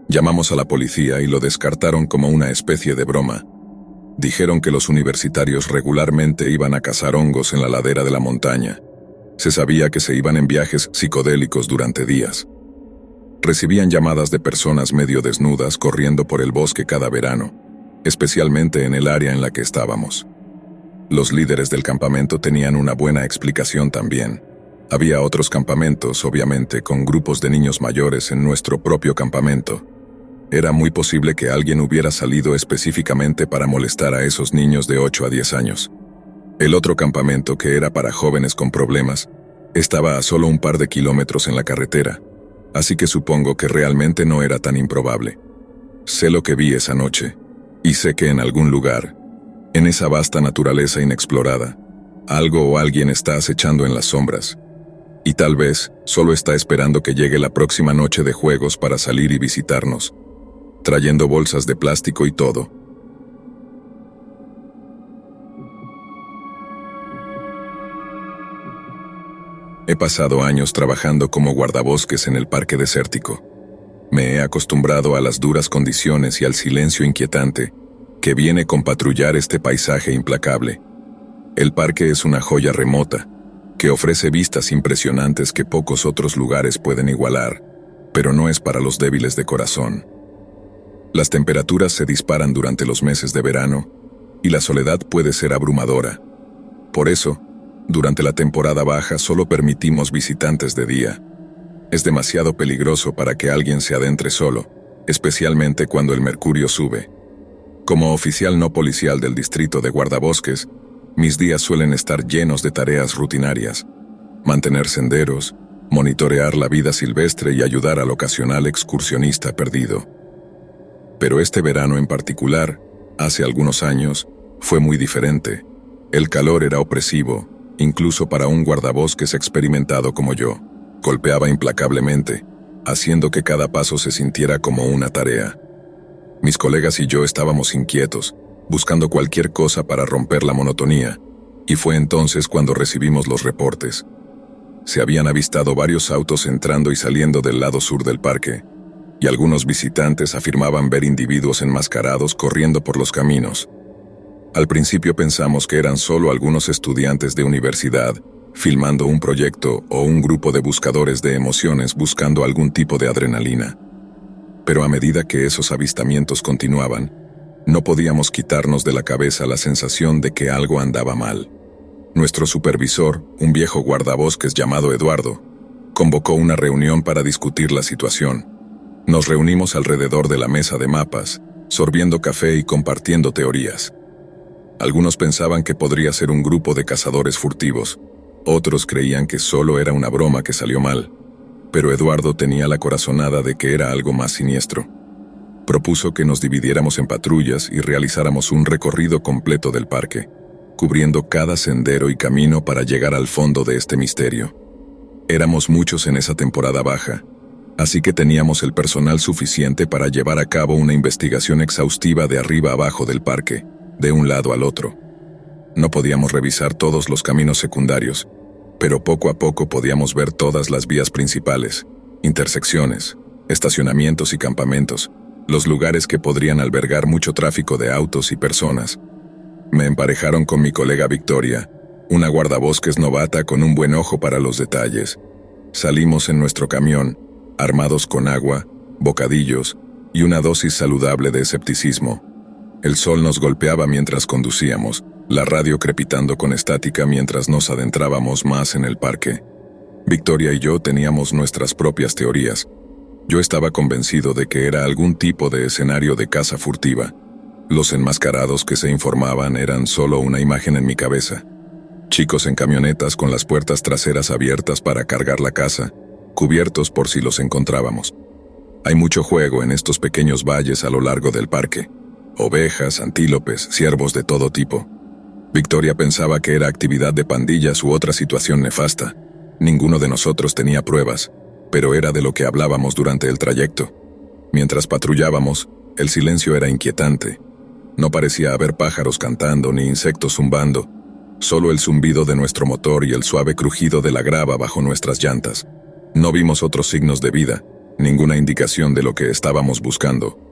Llamamos a la policía y lo descartaron como una especie de broma. Dijeron que los universitarios regularmente iban a cazar hongos en la ladera de la montaña. Se sabía que se iban en viajes psicodélicos durante días. Recibían llamadas de personas medio desnudas corriendo por el bosque cada verano, especialmente en el área en la que estábamos. Los líderes del campamento tenían una buena explicación también. Había otros campamentos, obviamente, con grupos de niños mayores en nuestro propio campamento. Era muy posible que alguien hubiera salido específicamente para molestar a esos niños de 8 a 10 años. El otro campamento, que era para jóvenes con problemas, estaba a solo un par de kilómetros en la carretera, así que supongo que realmente no era tan improbable. Sé lo que vi esa noche, y sé que en algún lugar, en esa vasta naturaleza inexplorada, algo o alguien está acechando en las sombras, y tal vez solo está esperando que llegue la próxima noche de juegos para salir y visitarnos, trayendo bolsas de plástico y todo. He pasado años trabajando como guardabosques en el parque desértico. Me he acostumbrado a las duras condiciones y al silencio inquietante que viene con patrullar este paisaje implacable. El parque es una joya remota, que ofrece vistas impresionantes que pocos otros lugares pueden igualar, pero no es para los débiles de corazón. Las temperaturas se disparan durante los meses de verano, y la soledad puede ser abrumadora. Por eso, durante la temporada baja solo permitimos visitantes de día. Es demasiado peligroso para que alguien se adentre solo, especialmente cuando el mercurio sube. Como oficial no policial del distrito de guardabosques, mis días suelen estar llenos de tareas rutinarias: mantener senderos, monitorear la vida silvestre y ayudar al ocasional excursionista perdido. Pero este verano en particular, hace algunos años, fue muy diferente. El calor era opresivo, incluso para un guardabosques experimentado como yo. Golpeaba implacablemente, haciendo que cada paso se sintiera como una tarea. Mis colegas y yo estábamos inquietos, buscando cualquier cosa para romper la monotonía, y fue entonces cuando recibimos los reportes. Se habían avistado varios autos entrando y saliendo del lado sur del parque, y algunos visitantes afirmaban ver individuos enmascarados corriendo por los caminos. Al principio pensamos que eran solo algunos estudiantes de universidad, filmando un proyecto o un grupo de buscadores de emociones buscando algún tipo de adrenalina. Pero a medida que esos avistamientos continuaban, no podíamos quitarnos de la cabeza la sensación de que algo andaba mal. Nuestro supervisor, un viejo guardabosques llamado Eduardo, convocó una reunión para discutir la situación. Nos reunimos alrededor de la mesa de mapas, sorbiendo café y compartiendo teorías. Algunos pensaban que podría ser un grupo de cazadores furtivos, otros creían que solo era una broma que salió mal, pero Eduardo tenía la corazonada de que era algo más siniestro. Propuso que nos dividiéramos en patrullas y realizáramos un recorrido completo del parque, cubriendo cada sendero y camino para llegar al fondo de este misterio. Éramos muchos en esa temporada baja, así que teníamos el personal suficiente para llevar a cabo una investigación exhaustiva de arriba abajo del parque, de un lado al otro. No podíamos revisar todos los caminos secundarios, pero poco a poco podíamos ver todas las vías principales, intersecciones, estacionamientos y campamentos, los lugares que podrían albergar mucho tráfico de autos y personas. Me emparejaron con mi colega Victoria, una guardabosques novata con un buen ojo para los detalles. Salimos en nuestro camión, armados con agua, bocadillos y una dosis saludable de escepticismo. El sol nos golpeaba mientras conducíamos, la radio crepitando con estática mientras nos adentrábamos más en el parque. Victoria y yo teníamos nuestras propias teorías. Yo estaba convencido de que era algún tipo de escenario de caza furtiva. Los enmascarados que se informaban eran solo una imagen en mi cabeza. Chicos en camionetas con las puertas traseras abiertas para cargar la caza, cubiertos por si los encontrábamos. Hay mucho juego en estos pequeños valles a lo largo del parque. Ovejas, antílopes, ciervos de todo tipo. Victoria pensaba que era actividad de pandillas u otra situación nefasta. Ninguno de nosotros tenía pruebas, pero era de lo que hablábamos durante el trayecto. Mientras patrullábamos, el silencio era inquietante. No parecía haber pájaros cantando ni insectos zumbando, solo el zumbido de nuestro motor y el suave crujido de la grava bajo nuestras llantas. No vimos otros signos de vida, ninguna indicación de lo que estábamos buscando.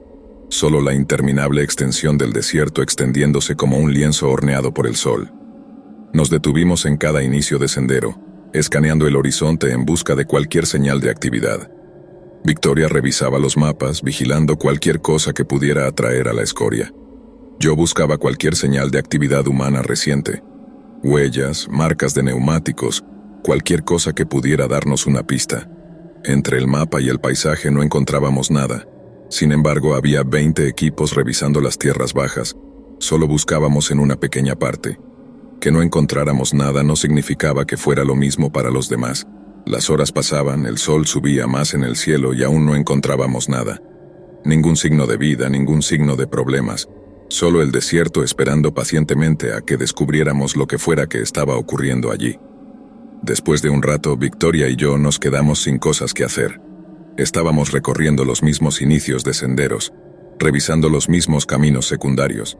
Solo la interminable extensión del desierto extendiéndose como un lienzo horneado por el sol. Nos detuvimos en cada inicio de sendero, escaneando el horizonte en busca de cualquier señal de actividad. Victoria revisaba los mapas, vigilando cualquier cosa que pudiera atraer a la escoria. Yo buscaba cualquier señal de actividad humana reciente, Huellas, marcas de neumáticos, cualquier cosa que pudiera darnos una pista. Entre el mapa y el paisaje no encontrábamos nada. Sin embargo, había 20 equipos revisando las tierras bajas. Solo buscábamos en una pequeña parte. Que no encontráramos nada no significaba que fuera lo mismo para los demás. Las horas pasaban, el sol subía más en el cielo y aún no encontrábamos nada. Ningún signo de vida, ningún signo de problemas. Solo el desierto esperando pacientemente a que descubriéramos lo que fuera que estaba ocurriendo allí. Después de un rato, Victoria y yo nos quedamos sin cosas que hacer. Estábamos recorriendo los mismos inicios de senderos, revisando los mismos caminos secundarios.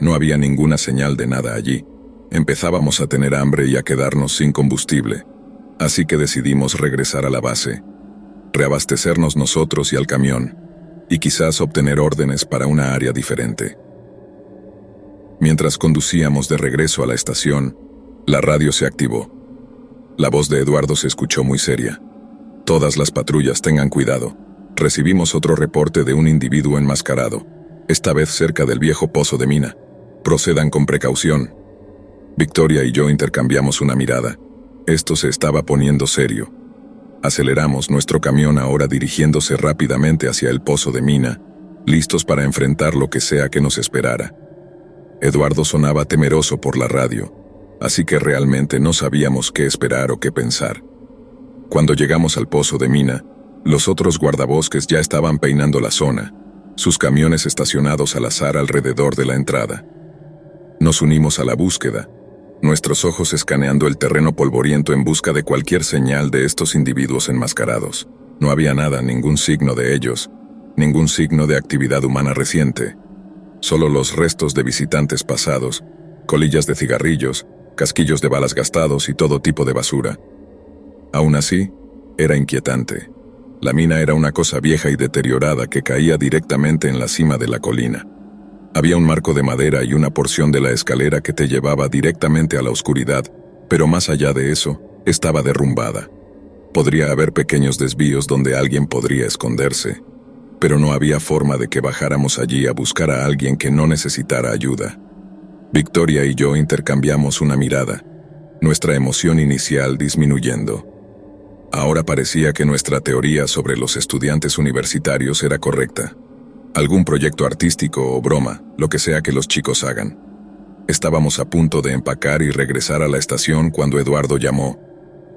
No había ninguna señal de nada allí. Empezábamos a tener hambre y a quedarnos sin combustible. Así que decidimos regresar a la base, reabastecernos nosotros y al camión, y quizás obtener órdenes para una área diferente. Mientras conducíamos de regreso a la estación, la radio se activó. La voz de Eduardo se escuchó muy seria. Todas las patrullas tengan cuidado. Recibimos otro reporte de un individuo enmascarado, esta vez cerca del viejo pozo de mina. Procedan con precaución. Victoria y yo intercambiamos una mirada. Esto se estaba poniendo serio. Aceleramos nuestro camión ahora dirigiéndose rápidamente hacia el pozo de mina, listos para enfrentar lo que sea que nos esperara. Eduardo sonaba temeroso por la radio, así que realmente no sabíamos qué esperar o qué pensar. Cuando llegamos al pozo de mina, los otros guardabosques ya estaban peinando la zona, sus camiones estacionados al azar alrededor de la entrada. Nos unimos a la búsqueda, nuestros ojos escaneando el terreno polvoriento en busca de cualquier señal de estos individuos enmascarados. No había nada, ningún signo de ellos, ningún signo de actividad humana reciente. Solo los restos de visitantes pasados, colillas de cigarrillos, casquillos de balas gastados y todo tipo de basura. Aún así, era inquietante. La mina era una cosa vieja y deteriorada que caía directamente en la cima de la colina. Había un marco de madera y una porción de la escalera que te llevaba directamente a la oscuridad, pero más allá de eso, estaba derrumbada. Podría haber pequeños desvíos donde alguien podría esconderse, pero no había forma de que bajáramos allí a buscar a alguien que no necesitara ayuda. Victoria y yo intercambiamos una mirada, nuestra emoción inicial disminuyendo. Ahora parecía que nuestra teoría sobre los estudiantes universitarios era correcta. Algún proyecto artístico o broma, lo que sea que los chicos hagan. Estábamos a punto de empacar y regresar a la estación cuando Eduardo llamó.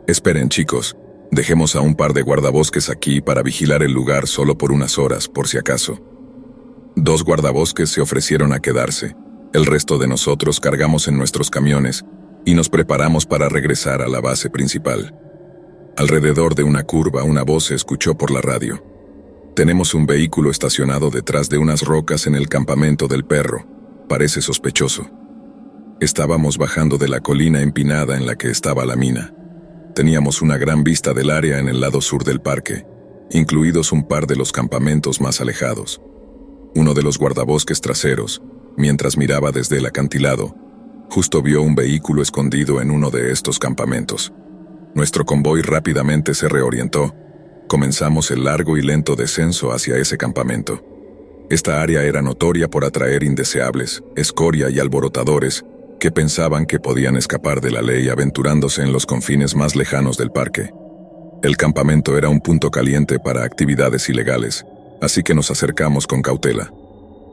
«Esperen, chicos, dejemos a un par de guardabosques aquí para vigilar el lugar solo por unas horas, por si acaso». 2 guardabosques se ofrecieron a quedarse. El resto de nosotros cargamos en nuestros camiones y nos preparamos para regresar a la base principal. Alrededor de una curva, una voz se escuchó por la radio. «Tenemos un vehículo estacionado detrás de unas rocas en el campamento del perro. Parece sospechoso». Estábamos bajando de la colina empinada en la que estaba la mina. Teníamos una gran vista del área en el lado sur del parque, incluidos un par de los campamentos más alejados. Uno de los guardabosques traseros, mientras miraba desde el acantilado, justo vio un vehículo escondido en uno de estos campamentos. Nuestro convoy rápidamente se reorientó. Comenzamos el largo y lento descenso hacia ese campamento. Esta área era notoria por atraer indeseables, escoria y alborotadores que pensaban que podían escapar de la ley aventurándose en los confines más lejanos del parque. El campamento era un punto caliente para actividades ilegales, así que nos acercamos con cautela.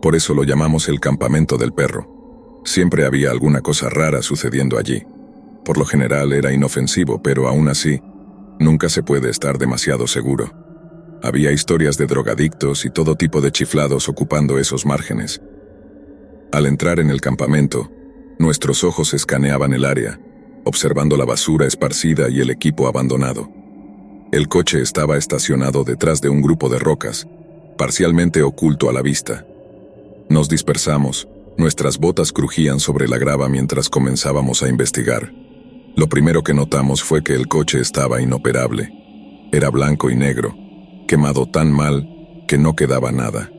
Por eso lo llamamos el campamento del perro. Siempre había alguna cosa rara sucediendo allí. Por lo general era inofensivo, pero aún así, nunca se puede estar demasiado seguro. Había historias de drogadictos y todo tipo de chiflados ocupando esos márgenes. Al entrar en el campamento, nuestros ojos escaneaban el área, observando la basura esparcida y el equipo abandonado. El coche estaba estacionado detrás de un grupo de rocas, parcialmente oculto a la vista. Nos dispersamos, nuestras botas crujían sobre la grava mientras comenzábamos a investigar. Lo primero que notamos fue que el coche estaba inoperable. Era blanco y negro, quemado tan mal que no quedaba nada.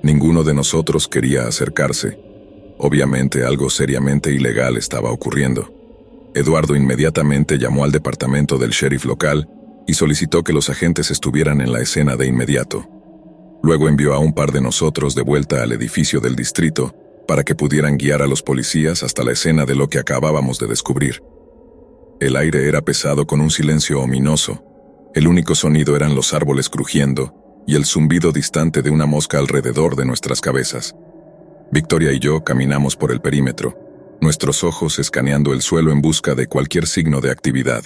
Ninguno de nosotros quería acercarse. Obviamente algo seriamente ilegal estaba ocurriendo. Eduardo inmediatamente llamó al departamento del sheriff local y solicitó que los agentes estuvieran en la escena de inmediato. Luego envió a un par de nosotros de vuelta al edificio del distrito para que pudieran guiar a los policías hasta la escena de lo que acabábamos de descubrir. El aire era pesado con un silencio ominoso. El único sonido eran los árboles crujiendo y el zumbido distante de una mosca alrededor de nuestras cabezas. Victoria y yo caminamos por el perímetro, nuestros ojos escaneando el suelo en busca de cualquier signo de actividad.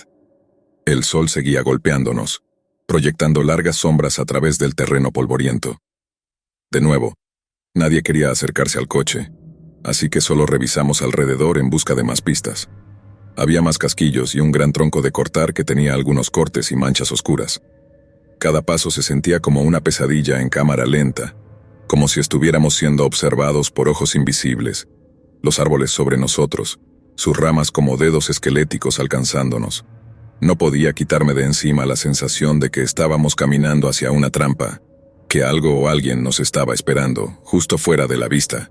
El sol seguía golpeándonos, proyectando largas sombras a través del terreno polvoriento. De nuevo, nadie quería acercarse al coche, así que solo revisamos alrededor en busca de más pistas. Había más casquillos y un gran tronco de cortar que tenía algunos cortes y manchas oscuras. Cada paso se sentía como una pesadilla en cámara lenta, como si estuviéramos siendo observados por ojos invisibles, los árboles sobre nosotros, sus ramas como dedos esqueléticos alcanzándonos. No podía quitarme de encima la sensación de que estábamos caminando hacia una trampa, que algo o alguien nos estaba esperando, justo fuera de la vista.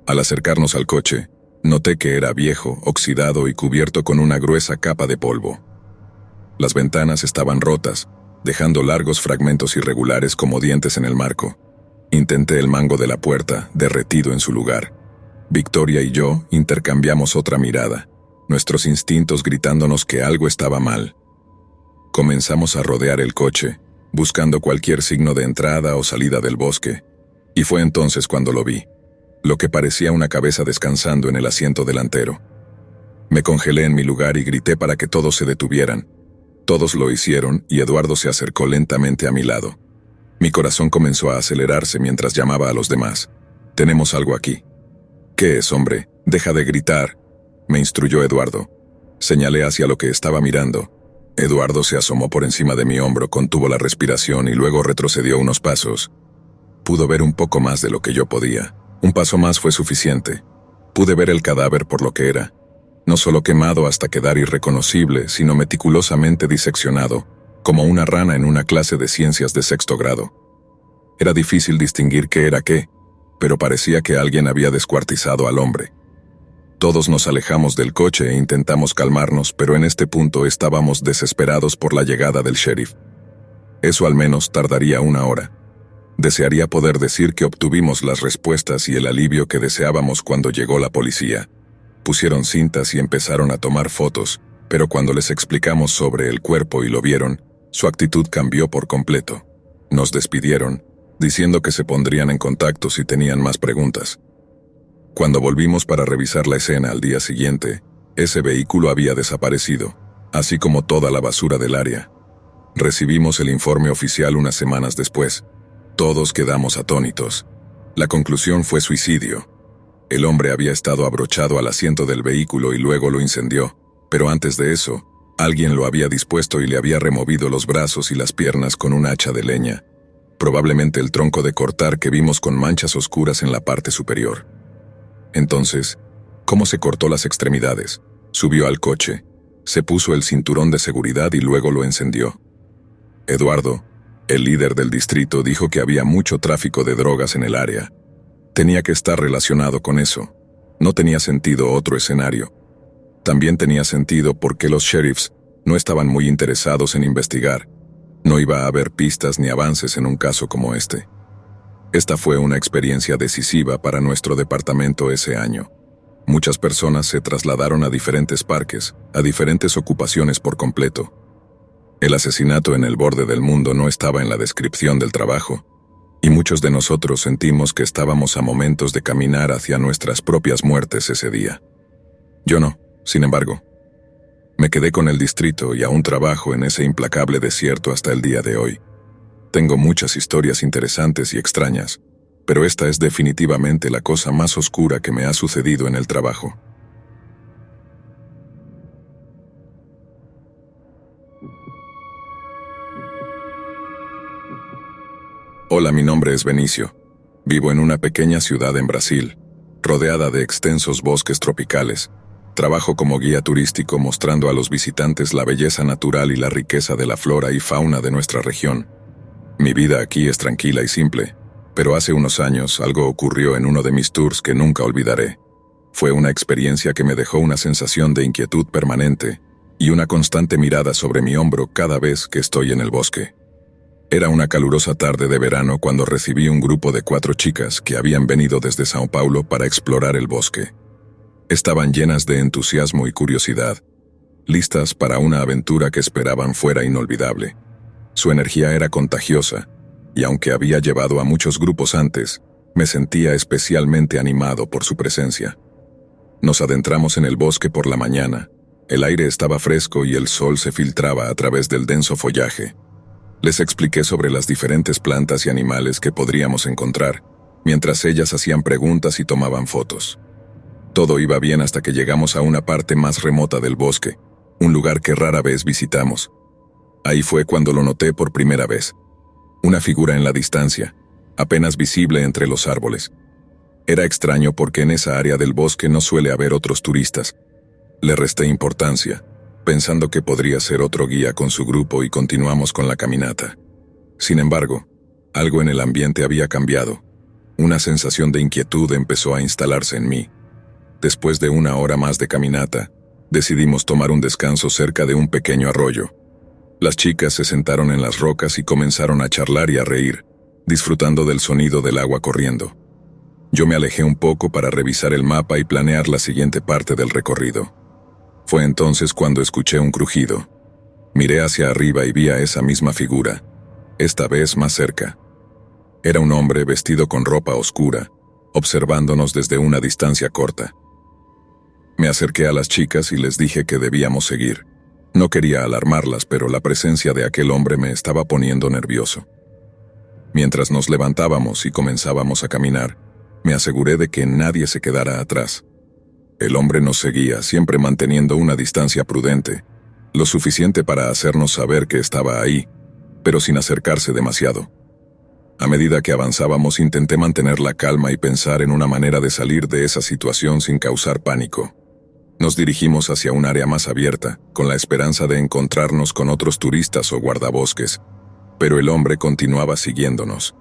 Al acercarnos al coche, noté que era viejo, oxidado y cubierto con una gruesa capa de polvo. Las ventanas estaban rotas, dejando largos fragmentos irregulares como dientes en el marco. Intenté el mango de la puerta, derretido en su lugar. Victoria y yo intercambiamos otra mirada, nuestros instintos gritándonos que algo estaba mal. Comenzamos a rodear el coche, buscando cualquier signo de entrada o salida del bosque, y fue entonces cuando lo vi, lo que parecía una cabeza descansando en el asiento delantero. Me congelé en mi lugar y grité para que todos se detuvieran. Todos lo hicieron y Eduardo se acercó lentamente a mi lado. Mi corazón comenzó a acelerarse mientras llamaba a los demás. «Tenemos algo aquí». «¿Qué es, hombre? Deja de gritar», me instruyó Eduardo. Señalé hacia lo que estaba mirando. Eduardo se asomó por encima de mi hombro, contuvo la respiración y luego retrocedió unos pasos. Pudo ver un poco más de lo que yo podía. Un paso más fue suficiente. Pude ver el cadáver por lo que era. No solo quemado hasta quedar irreconocible, sino meticulosamente diseccionado, como una rana en una clase de ciencias de 6º grado. Era difícil distinguir qué era qué, pero parecía que alguien había descuartizado al hombre. Todos nos alejamos del coche e intentamos calmarnos, pero en este punto estábamos desesperados por la llegada del sheriff. Eso al menos tardaría 1 hora. Desearía poder decir que obtuvimos las respuestas y el alivio que deseábamos cuando llegó la policía. Pusieron cintas y empezaron a tomar fotos, pero cuando les explicamos sobre el cuerpo y lo vieron, su actitud cambió por completo. Nos despidieron, diciendo que se pondrían en contacto si tenían más preguntas. Cuando volvimos para revisar la escena al día siguiente, ese vehículo había desaparecido, así como toda la basura del área. Recibimos el informe oficial unas semanas después. Todos quedamos atónitos. La conclusión fue suicidio. El hombre había estado abrochado al asiento del vehículo y luego lo incendió, pero antes de eso, alguien lo había dispuesto y le había removido los brazos y las piernas con un hacha de leña, probablemente el tronco de cortar que vimos con manchas oscuras en la parte superior. Entonces, ¿cómo se cortó las extremidades? Subió al coche, se puso el cinturón de seguridad y luego lo encendió. Eduardo, el líder del distrito, dijo que había mucho tráfico de drogas en el área. Tenía que estar relacionado con eso. No tenía sentido otro escenario. También tenía sentido porque los sheriffs no estaban muy interesados en investigar. No iba a haber pistas ni avances en un caso como este. Esta fue una experiencia decisiva para nuestro departamento ese año. Muchas personas se trasladaron a diferentes parques, a diferentes ocupaciones por completo. El asesinato en el borde del mundo no estaba en la descripción del trabajo, y muchos de nosotros sentimos que estábamos a momentos de caminar hacia nuestras propias muertes ese día. Yo no, sin embargo. Me quedé con el distrito y aún trabajo en ese implacable desierto hasta el día de hoy. Tengo muchas historias interesantes y extrañas, pero esta es definitivamente la cosa más oscura que me ha sucedido en el trabajo. Hola, mi nombre es Benicio. Vivo en una pequeña ciudad en Brasil, rodeada de extensos bosques tropicales. Trabajo como guía turístico mostrando a los visitantes la belleza natural y la riqueza de la flora y fauna de nuestra región. Mi vida aquí es tranquila y simple, pero hace unos años algo ocurrió en uno de mis tours que nunca olvidaré. Fue una experiencia que me dejó una sensación de inquietud permanente y una constante mirada sobre mi hombro cada vez que estoy en el bosque. Era una calurosa tarde de verano cuando recibí un grupo de 4 chicas que habían venido desde Sao Paulo para explorar el bosque. Estaban llenas de entusiasmo y curiosidad, listas para una aventura que esperaban fuera inolvidable. Su energía era contagiosa, y aunque había llevado a muchos grupos antes, me sentía especialmente animado por su presencia. Nos adentramos en el bosque por la mañana. El aire estaba fresco y el sol se filtraba a través del denso follaje. Les expliqué sobre las diferentes plantas y animales que podríamos encontrar, mientras ellas hacían preguntas y tomaban fotos. Todo iba bien hasta que llegamos a una parte más remota del bosque, un lugar que rara vez visitamos. Ahí fue cuando lo noté por primera vez. Una figura en la distancia, apenas visible entre los árboles. Era extraño porque en esa área del bosque no suele haber otros turistas. Le resté importancia, pensando que podría ser otro guía con su grupo, y continuamos con la caminata. Sin embargo, algo en el ambiente había cambiado. Una sensación de inquietud empezó a instalarse en mí. Después de una hora más de caminata, decidimos tomar un descanso cerca de un pequeño arroyo. Las chicas se sentaron en las rocas y comenzaron a charlar y a reír, disfrutando del sonido del agua corriendo. Yo me alejé un poco para revisar el mapa y planear la siguiente parte del recorrido. Fue entonces cuando escuché un crujido. Miré hacia arriba y vi a esa misma figura, esta vez más cerca. Era un hombre vestido con ropa oscura, observándonos desde una distancia corta. Me acerqué a las chicas y les dije que debíamos seguir. No quería alarmarlas, pero la presencia de aquel hombre me estaba poniendo nervioso. Mientras nos levantábamos y comenzábamos a caminar, me aseguré de que nadie se quedara atrás. El hombre nos seguía, siempre manteniendo una distancia prudente, lo suficiente para hacernos saber que estaba ahí, pero sin acercarse demasiado. A medida que avanzábamos, intenté mantener la calma y pensar en una manera de salir de esa situación sin causar pánico. Nos dirigimos hacia un área más abierta, con la esperanza de encontrarnos con otros turistas o guardabosques, pero el hombre continuaba siguiéndonos.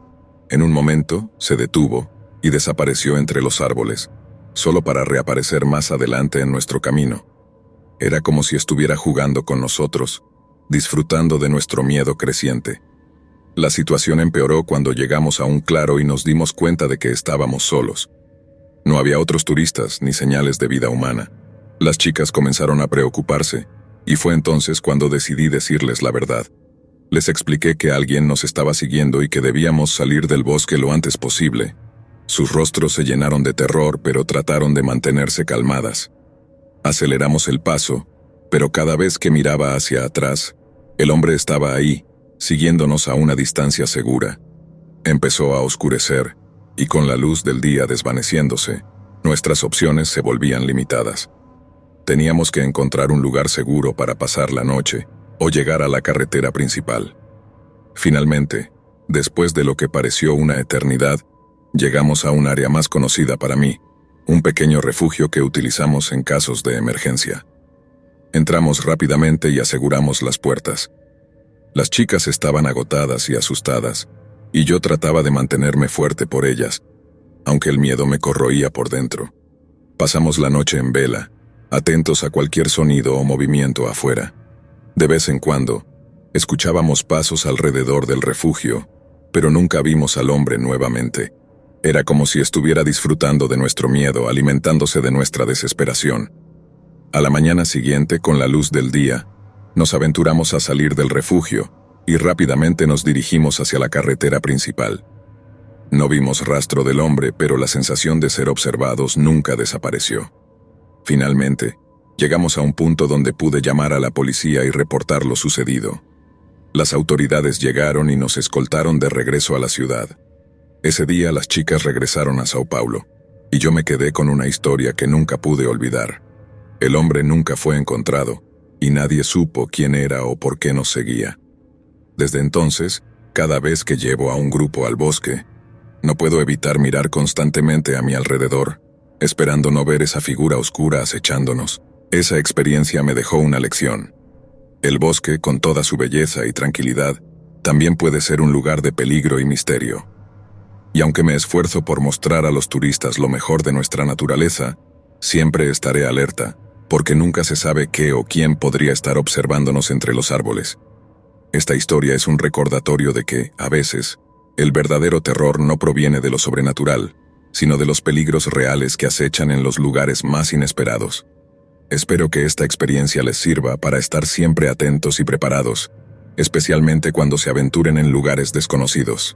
En un momento, se detuvo y desapareció entre los árboles, solo para reaparecer más adelante en nuestro camino. Era como si estuviera jugando con nosotros, disfrutando de nuestro miedo creciente. La situación empeoró cuando llegamos a un claro y nos dimos cuenta de que estábamos solos. No había otros turistas ni señales de vida humana. Las chicas comenzaron a preocuparse, y fue entonces cuando decidí decirles la verdad. Les expliqué que alguien nos estaba siguiendo y que debíamos salir del bosque lo antes posible. Sus rostros se llenaron de terror, pero trataron de mantenerse calmadas. Aceleramos el paso, pero cada vez que miraba hacia atrás, el hombre estaba ahí, siguiéndonos a una distancia segura. Empezó a oscurecer, y con la luz del día desvaneciéndose, nuestras opciones se volvían limitadas. Teníamos que encontrar un lugar seguro para pasar la noche, o llegar a la carretera principal. Finalmente, después de lo que pareció una eternidad, llegamos a un área más conocida para mí, un pequeño refugio que utilizamos en casos de emergencia. Entramos rápidamente y aseguramos las puertas. Las chicas estaban agotadas y asustadas, y yo trataba de mantenerme fuerte por ellas, aunque el miedo me corroía por dentro. Pasamos la noche en vela, atentos a cualquier sonido o movimiento afuera. De vez en cuando, escuchábamos pasos alrededor del refugio, pero nunca vimos al hombre nuevamente. Era como si estuviera disfrutando de nuestro miedo, alimentándose de nuestra desesperación. A la mañana siguiente, con la luz del día, nos aventuramos a salir del refugio y rápidamente nos dirigimos hacia la carretera principal. No vimos rastro del hombre, pero la sensación de ser observados nunca desapareció. Finalmente, llegamos a un punto donde pude llamar a la policía y reportar lo sucedido. Las autoridades llegaron y nos escoltaron de regreso a la ciudad. Ese día las chicas regresaron a Sao Paulo, y yo me quedé con una historia que nunca pude olvidar. El hombre nunca fue encontrado, y nadie supo quién era o por qué nos seguía. Desde entonces, cada vez que llevo a un grupo al bosque, no puedo evitar mirar constantemente a mi alrededor, esperando no ver esa figura oscura acechándonos. Esa experiencia me dejó una lección. El bosque, con toda su belleza y tranquilidad, también puede ser un lugar de peligro y misterio. Y aunque me esfuerzo por mostrar a los turistas lo mejor de nuestra naturaleza, siempre estaré alerta, porque nunca se sabe qué o quién podría estar observándonos entre los árboles. Esta historia es un recordatorio de que, a veces, el verdadero terror no proviene de lo sobrenatural, sino de los peligros reales que acechan en los lugares más inesperados. Espero que esta experiencia les sirva para estar siempre atentos y preparados, especialmente cuando se aventuren en lugares desconocidos.